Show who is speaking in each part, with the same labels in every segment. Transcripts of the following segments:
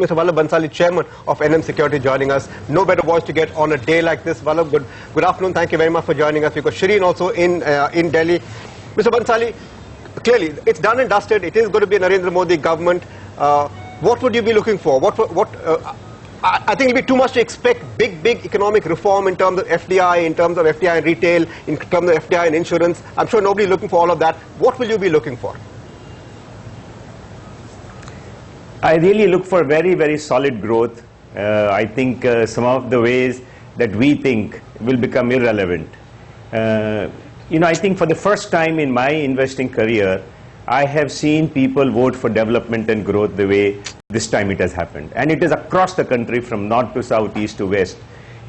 Speaker 1: Mr. Vallabh Bhansali, Chairman of Enam Securities, joining us. No better voice to get on a day like this. Vallabh, good afternoon. Thank you very much for joining us. We've got Shireen also in Delhi. Mr. Bhansali, clearly, it's done and dusted. It is going to be a Narendra Modi government. What would you be looking for? I think it would be too much to expect big economic reform in terms of FDI, in terms of FDI in retail, in terms of FDI in insurance. I'm sure nobody's looking for all of that. What will you be looking for?
Speaker 2: I really look for very solid growth. I think some of the ways that we think will become irrelevant. I think for the first time in my investing career, I have seen people vote for development and growth the way this time it has happened. And it is across the country from north to south, east to west.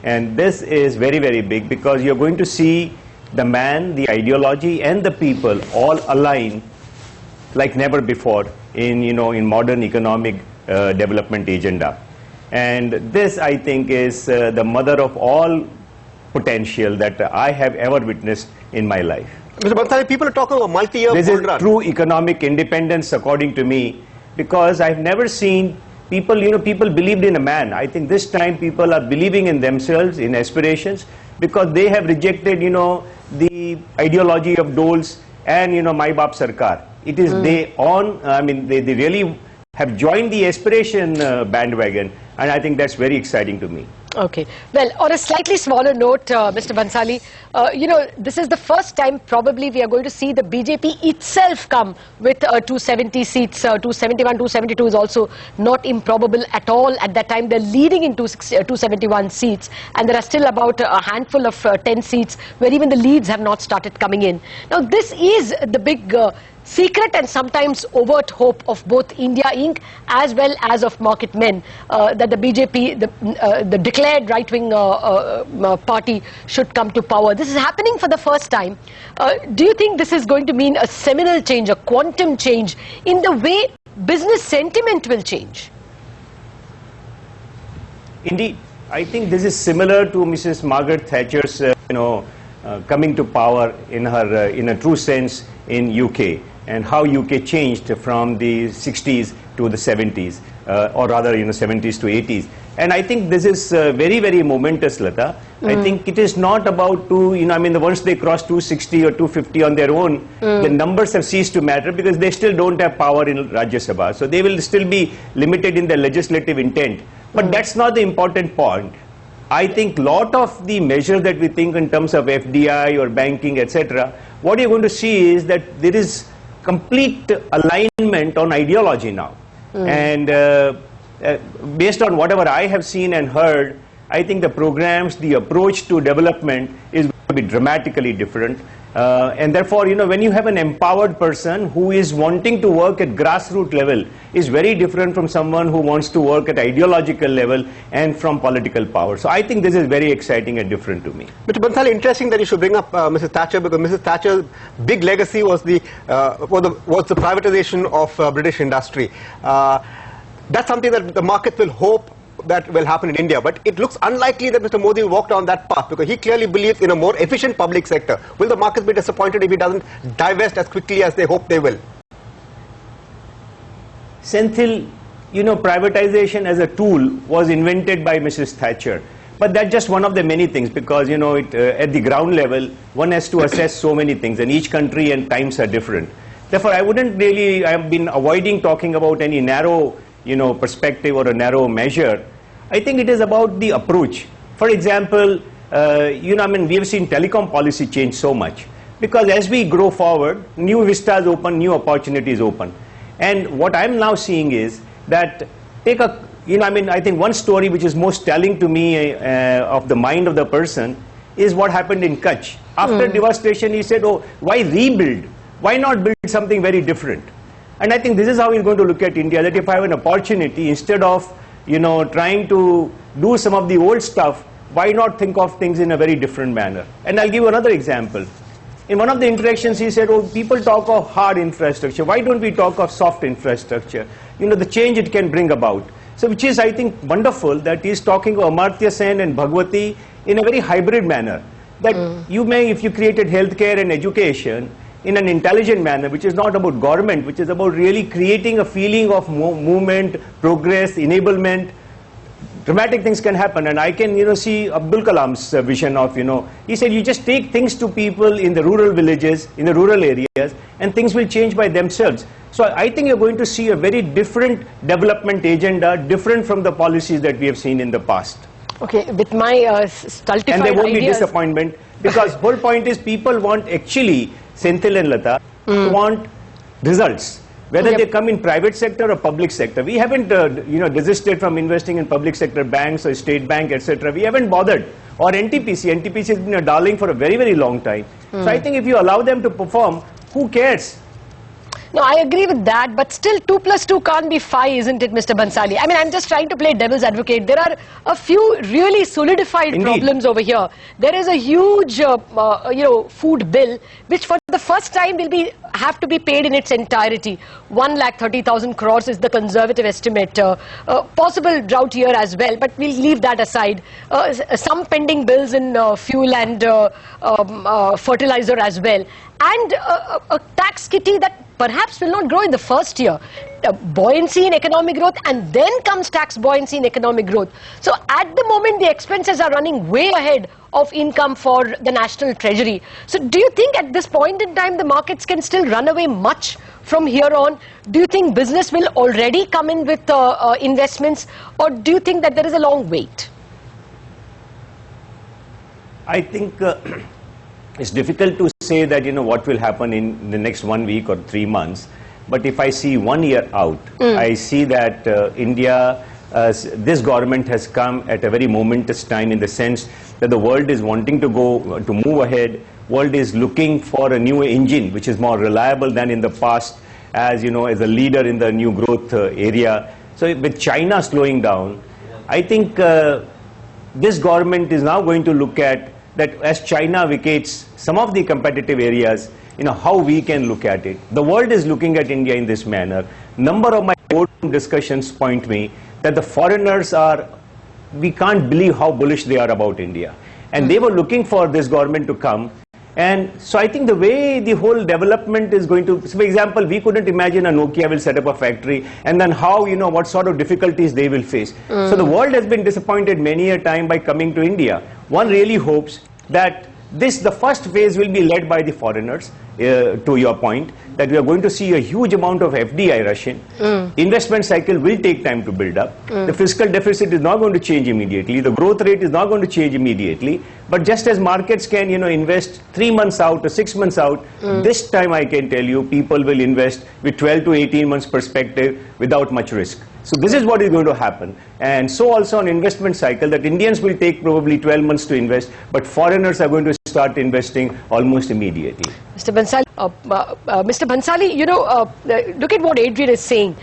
Speaker 2: And this is very big because you're going to see the man, the ideology and the people all align like never before in modern economic development agenda. And this, I think, is the mother of all potential that I have ever witnessed in my life.
Speaker 1: Mr. Bhansali, people are talking about multi-year bull run.
Speaker 2: This is true economic independence, according to me, because I've never seen people, people believed in a man. I think this time people are believing in themselves, in aspirations, because they have rejected, the ideology of doles and, Mai Baap Sarkar. It is they really have joined the aspiration bandwagon, and I think that's very exciting to me.
Speaker 3: Okay. Well, on a slightly smaller note, Mr. Bhansali, this is the first time probably we are going to see the BJP itself come with 270 seats. 271, 272 is also not improbable at all. At that time, they're leading in 271 seats, and there are still about a handful of 10 seats where even the leads have not started coming in. Now, this is the big secret and sometimes overt hope of both India Inc. as well as of market men that the BJP, the declared right-wing party, should come to power. This is happening for the first time. Do you think this is going to mean a seminal change, a quantum change in the way business sentiment will change?
Speaker 2: Indeed, I think this is similar to Mrs. Margaret Thatcher's, coming to power in a true sense in UK, and how UK changed from the 60s to the 70s, or rather, 70s to 80s. And I think this is very momentous, Lata. I think it is not about once they cross 260 or 250 on their own, the numbers have ceased to matter because they still don't have power in Rajya Sabha. So they will still be limited in their legislative intent. But that's not the important point. I think a lot of the measures that we think in terms of FDI or banking, etc., what you're going to see is that there is complete alignment on ideology now. And based on whatever I have seen and heard, I think the programs, the approach to development is going to be dramatically different. And therefore, when you have an empowered person who is wanting to work at grassroots level, is very different from someone who wants to work at ideological level and from political power. So I think this is very exciting and different to me.
Speaker 1: Mr. Bhansali, interesting that you should bring up Mrs. Thatcher, because Mrs. Thatcher's big legacy was the privatization of British industry. That's something that the market will hope that will happen in India, but it looks unlikely that Mr. Modi will walk down that path, because he clearly believes in a more efficient public sector. Will the markets be disappointed if he doesn't divest as quickly as they hope they will?
Speaker 2: Senthil, privatization as a tool was invented by Mrs. Thatcher. But that's just one of the many things, because, at the ground level, one has to assess so many things, and each country and times are different. Therefore, I have been avoiding talking about any narrow, perspective or a narrow measure. I think it is about the approach. For example, we have seen telecom policy change so much, because as we grow forward, new vistas open, new opportunities open. And what I'm now seeing is that I think one story which is most telling to me of the mind of the person is what happened in Kutch. After devastation, he said, oh, why rebuild? Why not build something very different? And I think this is how we're going to look at India, that if I have an opportunity, instead of, trying to do some of the old stuff, why not think of things in a very different manner? And I'll give you another example. In one of the interactions, he said, oh, people talk of hard infrastructure. Why don't we talk of soft infrastructure? The change it can bring about. So which is, I think, wonderful that he's talking of Amartya Sen and Bhagwati in a very hybrid manner. That you may, if you created healthcare and education, in an intelligent manner, which is not about government, which is about really creating a feeling of movement, progress, enablement, dramatic things can happen. And I can, see Abdul Kalam's vision of, he said you just take things to people in the rural villages, in the rural areas, and things will change by themselves. So I think you're going to see a very different development agenda, different from the policies that we have seen in the past.
Speaker 3: Okay, with my stultified
Speaker 2: And there won't be
Speaker 3: ideas.
Speaker 2: disappointment, because whole point is people want actually, Senthil and Lata, want results. Whether they come in private sector or public sector. We haven't, desisted from investing in public sector banks or state bank, etc. We haven't bothered. Or NTPC. NTPC has been a darling for a very, very long time. So I think if you allow them to perform, who cares?
Speaker 3: No, I agree with that, but still 2 plus 2 can't be 5, isn't it, Mr. Bhansali? I mean, I'm just trying to play devil's advocate. There are a few really solidified problems over here. There is a huge, food bill, which for the first time will have to be paid in its entirety. 1,30,000 crores is the conservative estimate. Possible drought year as well, but we'll leave that aside. Some pending bills in fuel and fertilizer as well. And a tax kitty that perhaps will not grow in the first year. Buoyancy in economic growth, and then comes tax buoyancy in economic growth. So at the moment, the expenses are running way ahead of income for the national treasury. So do you think at this point in time, the markets can still run away much from here on? Do you think business will already come in with investments, or do you think that there is a long wait?
Speaker 2: I think it's difficult to say that, what will happen in the next 1 week or 3 months. But if I see 1 year out, I see that India, this government has come at a very momentous time, in the sense that the world is wanting to move ahead. World is looking for a new engine, which is more reliable than in the past, as as a leader in the new growth area. So with China slowing down, I think this government is now going to look at that as China vacates some of the competitive areas, how we can look at it. The world is looking at India in this manner. Number of my boardroom discussions point me that the foreigners we can't believe how bullish they are about India. And they were looking for this government to come. And so I think the way the whole development is going to, so for example, we couldn't imagine a Nokia will set up a factory, and then how, what sort of difficulties they will face. So the world has been disappointed many a time by coming to India. One really hopes that the first phase will be led by the foreigners, to your point, that we are going to see a huge amount of FDI rush in. Investment cycle will take time to build up. The fiscal deficit is not going to change immediately. The growth rate is not going to change immediately. But just as markets can, invest 3 months out or 6 months out, this time I can tell you people will invest with 12 to 18 months perspective without much risk. So this is what is going to happen. And so also on investment cycle, that Indians will take probably 12 months to invest, but foreigners are going to start investing almost immediately.
Speaker 3: Mr. Bhansali, look at what Adrian is saying.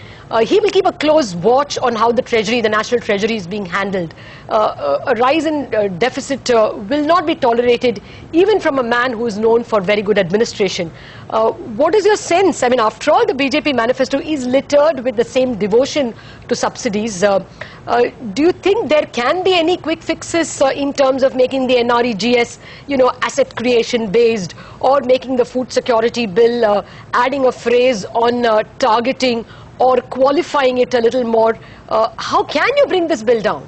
Speaker 3: He will keep a close watch on how the treasury, the national treasury, is being handled. A rise in deficit will not be tolerated, even from a man who is known for very good administration. What is your sense? I mean, after all, the BJP manifesto is littered with the same devotion to subsidies. Do you think there can be any quick fixes in terms of making the NREGS, asset creation based, or making the food security bill, adding a phrase on targeting, or qualifying it a little more? How can you bring this bill down?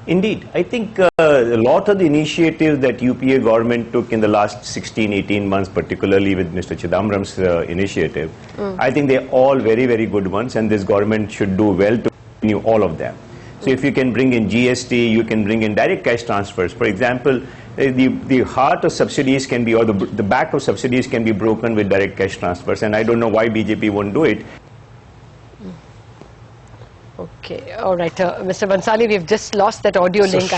Speaker 2: Indeed, I think a lot of the initiatives that UPA government took in the last 16-18 months, particularly with Mr. Chidambaram's initiative, I think they're all very, very good ones, and this government should do well to continue all of them. So if you can bring in GST, you can bring in direct cash transfers. For example, the heart of subsidies can be, or the back of subsidies can be broken with direct cash transfers, and I don't know why BJP won't do it.
Speaker 3: Okay, all right. Mr. Bhansali, we've just lost that audio link.